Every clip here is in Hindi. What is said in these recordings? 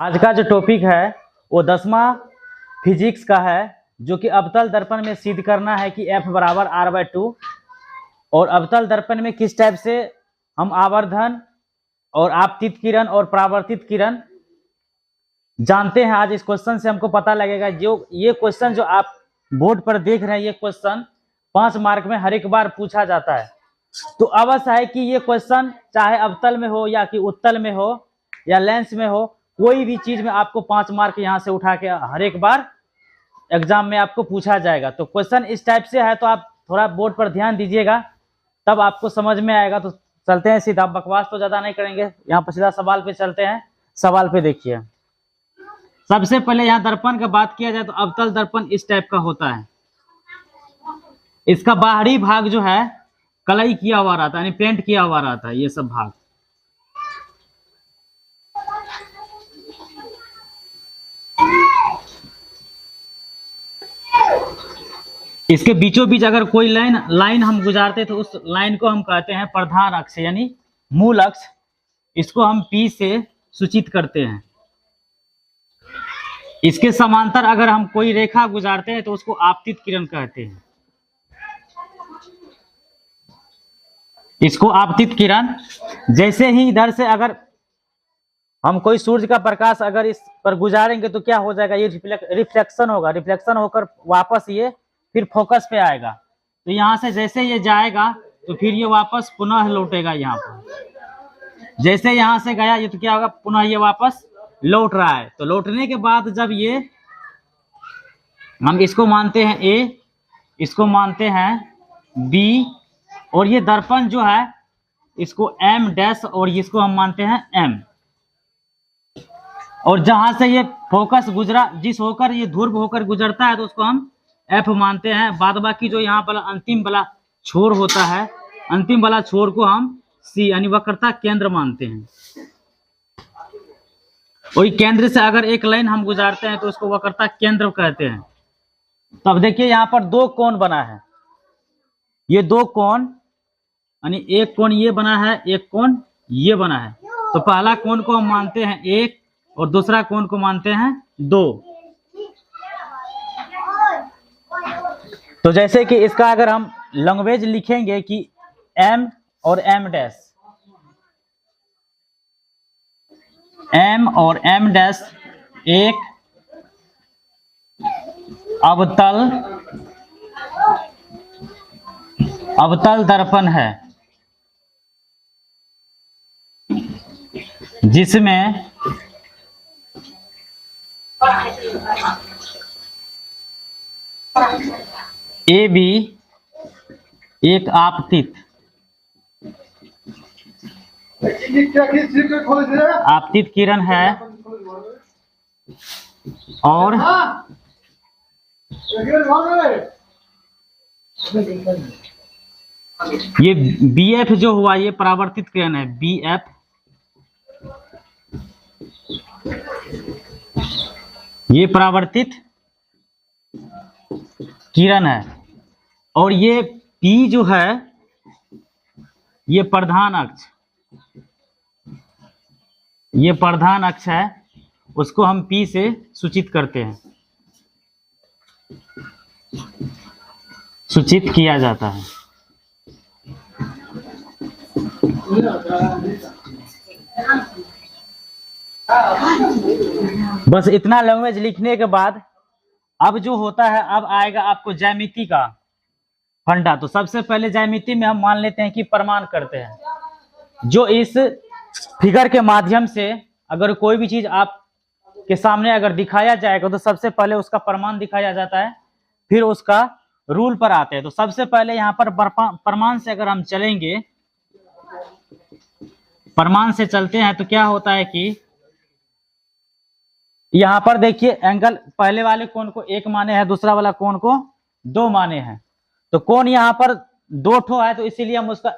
आज का जो टॉपिक है वो 10वां फिजिक्स का है, जो कि अवतल दर्पण में सिद्ध करना है कि F बराबर R/2 और अवतल दर्पण में किस टाइप से हम आवर्धन और आपतित किरण और परावर्तित किरण जानते हैं। आज इस क्वेश्चन से हमको पता लगेगा। जो ये क्वेश्चन जो आप बोर्ड पर देख रहे हैं, ये क्वेश्चन 5 मार्क में हर एक बार पूछा जाता है। तो अवश्य है कि ये क्वेश्चन चाहे अवतल में हो या कि उत्तल में हो या लेंस में हो, कोई भी चीज में आपको 5 मार्क यहाँ से उठा के हर एक बार एग्जाम में आपको पूछा जाएगा। तो क्वेश्चन इस टाइप से है, तो आप थोड़ा बोर्ड पर ध्यान दीजिएगा, तब आपको समझ में आएगा। तो चलते हैं सीधा, बकवास तो ज्यादा नहीं करेंगे, यहाँ पर सीधा सवाल पे चलते हैं। सवाल पे देखिए, सबसे पहले यहाँ दर्पण का बात किया जाए तो अवतल दर्पण इस टाइप का होता है। इसका बाहरी भाग जो है कलई किया हुआ रहता है, यानी पेंट किया हुआ रहता है, ये सब भाग। इसके बीचों बीच अगर कोई लाइन हम गुजारते तो उस लाइन को हम कहते हैं प्रधान अक्ष यानी मूल अक्ष। इसको हम P से सूचित करते हैं। इसके समांतर अगर हम कोई रेखा गुजारते हैं तो उसको आपतित किरण कहते हैं। इसको आपतित किरण, जैसे ही इधर से अगर हम कोई सूर्य का प्रकाश अगर इस पर गुजारेंगे तो क्या हो जाएगा, ये रिफ्लेक्शन होगा। रिफ्लेक्शन होकर वापस ये फिर फोकस पे आएगा। तो यहाँ से जैसे ये जाएगा तो फिर ये वापस पुनः लौटेगा यहाँ पर। जैसे यहाँ से गया ये तो क्या होगा, पुनः ये वापस लौट रहा है। तो लौटने के बाद जब ये हम इसको मानते हैं A, इसको मानते हैं B, और ये दर्पण जो है इसको M' और इसको हम मानते हैं M। और जहां से ये फोकस गुजरा, जिस होकर ये ध्रुव होकर गुजरता है, तो उसको हम F मानते हैं। बाद बाकी जो यहाँ पर अंतिम वाला छोर होता है, अंतिम वाला छोर को हम C यानी वक्रता केंद्र मानते हैं। वही केंद्र से अगर एक लाइन हम गुजारते हैं तो उसको वक्रता केंद्र कहते हैं। तो अब देखिए यहाँ पर दो कोण बना है, ये दो कोण यानी एक कोण ये बना है, एक कोण ये बना है। तो पहला कोण को हम मानते हैं 1 और दूसरा कोण को मानते हैं 2। तो जैसे कि इसका अगर हम लैंग्वेज लिखेंगे कि M और M', M और M' एक अवतल दर्पण है जिसमें AB एक आपतित किरण है और ये BF जो हुआ ये परावर्तित किरण है। BF ये परावर्तित किरण है। और ये P जो है ये प्रधान अक्ष, ये प्रधान अक्ष है, उसको हम P से सूचित करते हैं, सूचित किया जाता है। बस इतना लैंग्वेज लिखने के बाद अब जो होता है, अब आएगा आपको ज्यामिति का फंडा। तो सबसे पहले ज्यामिति में हम मान लेते हैं कि प्रमाण करते हैं। जो इस फिगर के माध्यम से अगर कोई भी चीज आप के सामने अगर दिखाया जाएगा तो सबसे पहले उसका प्रमाण दिखाया जाता है, फिर उसका रूल पर आते हैं। तो सबसे पहले यहाँ पर प्रमाण से अगर हम चलेंगे, प्रमाण से चलते हैं तो क्या होता है कि यहाँ पर देखिए एंगल पहले वाले कोण को 1 माने हैं, दूसरा वाला कोण को 2 माने हैं। तो कोण यहाँ पर 2 ठो है, तो इसीलिए हम उसका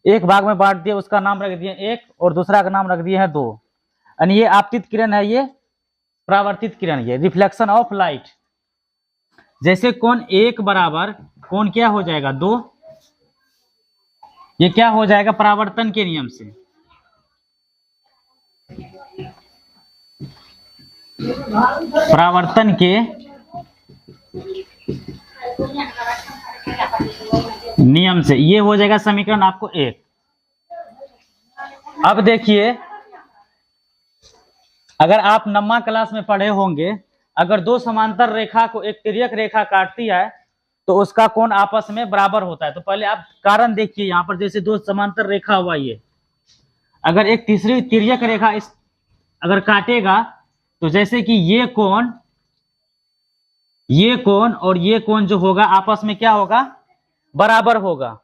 एक भाग में बांट दिए, उसका नाम रख दिए 1 और दूसरा का नाम रख दिए हैं 2। यानी ये आपतित किरण है, ये परावर्तित किरण, ये रिफ्लेक्शन ऑफ लाइट। जैसे कोण 1 बराबर कोण क्या हो जाएगा 2, ये क्या हो जाएगा परावर्तन के नियम से। परावर्तन के नियम से, ये हो जाएगा समीकरण आपको 1। अब देखिए, अगर आप 9वीं क्लास में पढ़े होंगे, अगर दो समांतर रेखा को एक तिर्यक रेखा काटती है तो उसका कोण आपस में बराबर होता है। तो पहले आप कारण देखिए, यहां पर जैसे दो समांतर रेखा हुआ, ये अगर एक तीसरी तिर्यक रेखा इस अगर काटेगा तो जैसे कि ये कोण और ये कोण जो होगा आपस में क्या होगा, बराबर होगा।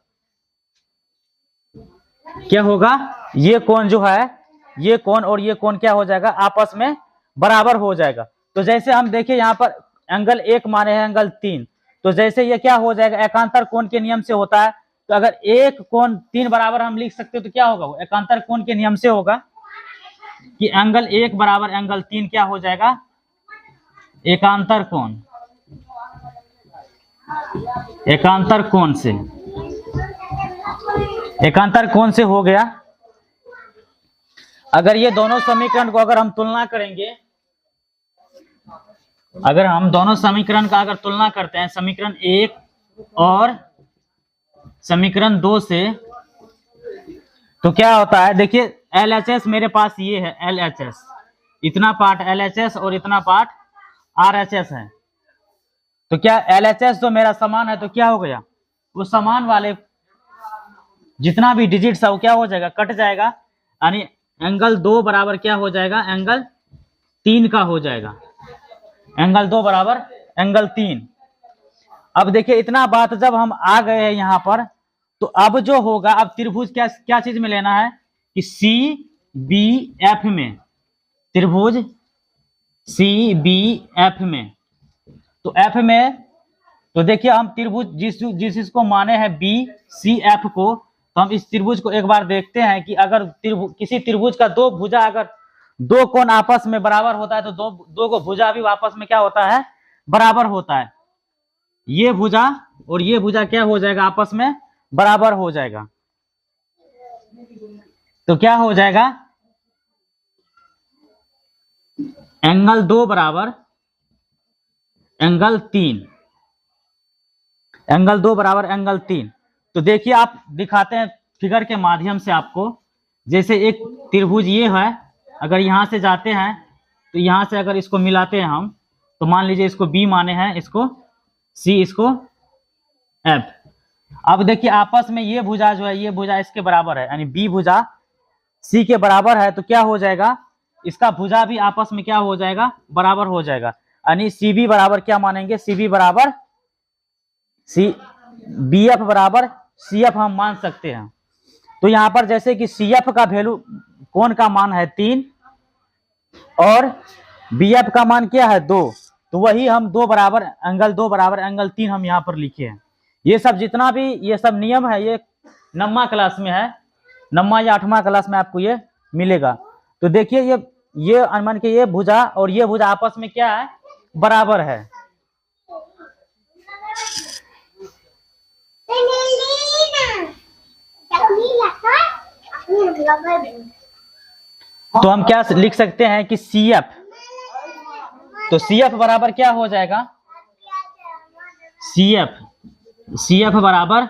क्या होगा, ये कोण जो है, ये कोण और ये कोण क्या हो जाएगा, आपस में बराबर हो जाएगा। तो जैसे हम देखिए यहाँ पर एंगल 1 माने हैं एंगल 3, तो जैसे ये क्या हो जाएगा, एकांतर कोण के नियम से होता है। तो अगर एक कोण 3 बराबर हम लिख सकते हो तो क्या होगा, वो एकांतर कोण के नियम से होगा कि एंगल 1 बराबर एंगल 3 क्या हो जाएगा, एकांतर कोण। एकांतर कोण से, एकांतर कोण से हो गया। अगर ये दोनों समीकरण को अगर हम तुलना करेंगे, अगर हम दोनों समीकरण का अगर तुलना करते हैं, समीकरण 1 और समीकरण 2 से, तो क्या होता है, देखिए LHS मेरे पास ये है, LHS इतना पार्ट LHS और इतना पार्ट RHS है। तो क्या LHS जो मेरा समान है तो क्या हो गया, वो समान वाले जितना भी डिजिट्स है वो क्या हो जाएगा, कट जाएगा, यानी एंगल 2 बराबर क्या हो जाएगा, एंगल 3 का हो जाएगा। एंगल 2 बराबर एंगल 3। अब देखिए इतना बात जब हम आ गए हैं यहां पर, तो अब जो होगा, अब त्रिभुज क्या चीज में लेना है कि CBF में, त्रिभुज CBF में। तो F में, तो देखिए हम त्रिभुज जिस इसको माने हैं BCF को, तो हम इस त्रिभुज को एक बार देखते हैं कि अगर किसी त्रिभुज का दो भुजा, अगर दो कोण आपस में बराबर होता है तो दो को भुजा भी आपस में क्या होता है, बराबर होता है। ये भुजा और ये भुजा क्या हो जाएगा, आपस में बराबर हो जाएगा। तो क्या हो जाएगा, एंगल 2 बराबर एंगल 3, एंगल 2 बराबर एंगल 3। तो देखिए आप दिखाते हैं फिगर के माध्यम से आपको, जैसे एक त्रिभुज ये है, अगर यहां से जाते हैं तो यहां से अगर इसको मिलाते हैं हम, तो मान लीजिए इसको B माने हैं, इसको C, इसको F। अब देखिए आपस में ये भुजा जो है, ये भुजा इसके बराबर है, यानी B भुजा C के बराबर है, तो क्या हो जाएगा, इसका भुजा भी आपस में क्या हो जाएगा, बराबर हो जाएगा। यानी CB बराबर क्या मानेंगे, CB बराबर BF बराबर CF हम मान सकते हैं। तो यहां पर जैसे कि CF का वैल्यू, कोण का मान है 3 और BF का मान क्या है 2, तो वही हम 2 बराबर एंगल 2 बराबर एंगल 3 हम यहां पर लिखे हैं। ये सब जितना भी ये सब नियम है, ये 9वीं क्लास में है, 9वीं या 8वीं क्लास में आपको ये मिलेगा। तो देखिए ये अनुमान के ये भुजा और ये भुजा आपस में क्या है, बराबर है। तो हम क्या लिख सकते हैं कि CF, तो CF बराबर क्या हो जाएगा, CF बराबर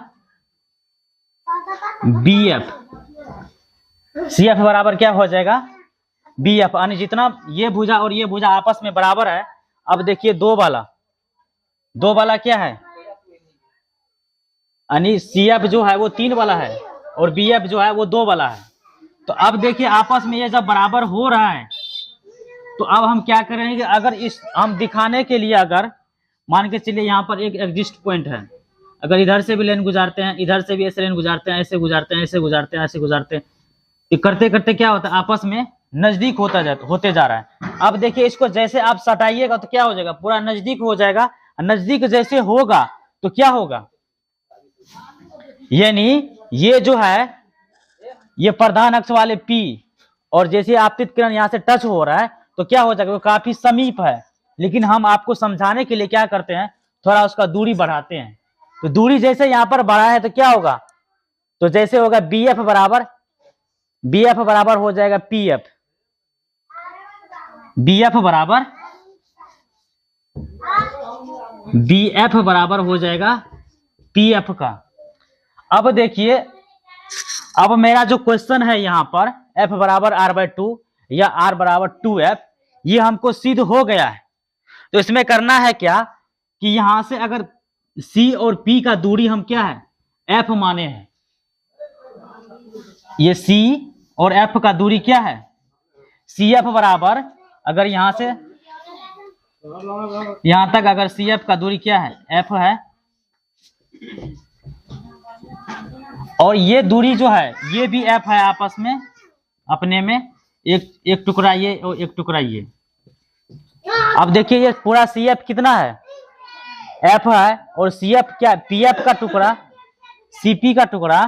BF, CF बराबर क्या हो जाएगा, BF, यानी जितना ये भुजा और ये भुजा आपस में बराबर है। अब देखिए दो वाला क्या है, यानी CF जो है वो 3 वाला है और BF जो है वो 2 वाला है। तो अब देखिए आपस में ये जब बराबर हो रहा है, तो अब हम क्या करेंगे, अगर इस हम दिखाने के लिए, अगर मान के चलिए यहाँ पर एक एग्जिस्ट पॉइंट है, अगर इधर से भी लाइन गुजारते हैं, इधर से भी ऐसे लाइन गुजारते हैं, ऐसे गुजारते हैं, ऐसे गुजारते हैं, ऐसे गुजारते हैं, तो करते करते क्या होता है, आपस में नजदीक होते जा रहा है। अब देखिए इसको जैसे आप सटाइएगा तो क्या हो जाएगा, पूरा नजदीक हो जाएगा। नजदीक जैसे होगा तो क्या होगा, यानी ये जो है, ये प्रधान अक्ष वाले P, और जैसे आपतित किरण यहां से टच हो रहा है तो क्या हो जाएगा, वो काफी समीप है। लेकिन हम आपको समझाने के लिए क्या करते हैं, थोड़ा उसका दूरी बढ़ाते हैं। तो दूरी जैसे यहां पर बढ़ा है तो क्या होगा, तो जैसे होगा BF बराबर हो जाएगा PF, BF बराबर बी एफ बराबर हो जाएगा पी एफ का। अब देखिए, अब मेरा जो क्वेश्चन है यहाँ पर एफ बराबर आर बाई टू या आर बराबर टू एफ, ये हमको सिद्ध हो गया है। तो इसमें करना है क्या कि यहां से अगर सी और पी का दूरी हम क्या है एफ माने हैं, ये सी और एफ का दूरी क्या है सी एफ बराबर, अगर यहां से यहां तक अगर सी एफ का दूरी क्या है एफ है, और ये दूरी जो है ये भी एफ है आपस में अपने में, एक टुकड़ा ये और एक टुकड़ा ये। अब देखिए ये पूरा सी एफ कितना है एफ है, और सी एफ क्या पी एफ का टुकड़ा सीपी का टुकड़ा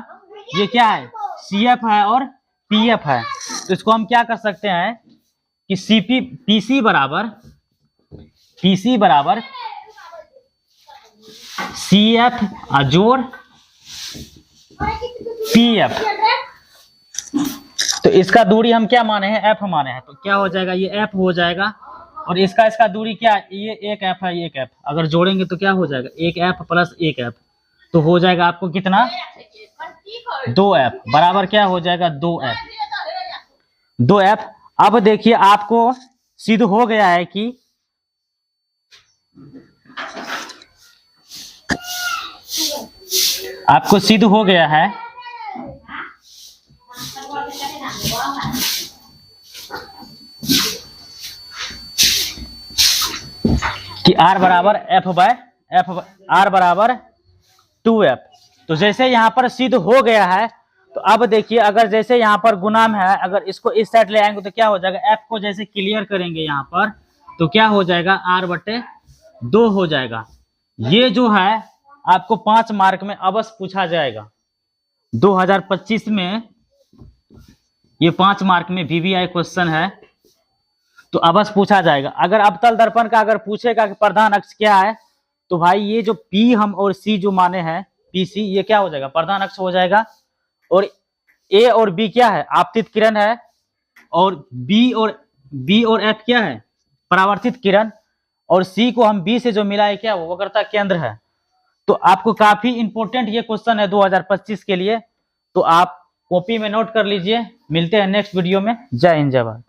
ये क्या है सी एफ है और पी एफ है। तो इसको हम क्या कर सकते हैं कि सीपी पीसी बराबर सी एफ जोड़ पी एफ। तो इसका दूरी हम क्या माने हैं एफ माने हैं, तो क्या हो जाएगा ये एफ हो जाएगा, और इसका दूरी क्या है ये एक एफ है, एक एफ अगर जोड़ेंगे तो क्या हो जाएगा एक एफ प्लस एक एफ, तो हो जाएगा आपको कितना 2f बराबर क्या हो जाएगा 2f। अब देखिए आपको सिद्ध हो गया है कि आपको सिद्ध हो गया है कि r बराबर f बाय एफ r बराबर 2f। तो जैसे यहाँ पर सिद्ध हो गया है, तो अब देखिए अगर जैसे यहाँ पर गुणाम है, अगर इसको इस साइड ले आएंगे तो क्या हो जाएगा f को जैसे क्लियर करेंगे यहाँ पर तो क्या हो जाएगा r/2 हो जाएगा। ये जो है आपको 5 मार्क में अवश्य पूछा जाएगा 2025 में, ये 5 मार्क में VVI क्वेश्चन है तो अवश्य पूछा जाएगा। अगर अवतल दर्पण का अगर पूछेगा कि प्रधान अक्ष क्या है, तो भाई ये जो P हम और C जो माने हैं PC, ये क्या हो जाएगा प्रधान अक्ष हो जाएगा, और A और B क्या है आपतित किरण है, और B और F क्या है परावर्तित किरण, और C को हम B से जो मिला है क्या वो वक्रता केंद्र है। तो आपको काफी इंपॉर्टेंट ये क्वेश्चन है 2025 के लिए, तो आप कॉपी में नोट कर लीजिए। मिलते हैं नेक्स्ट वीडियो में। जय हिंद जय भारत।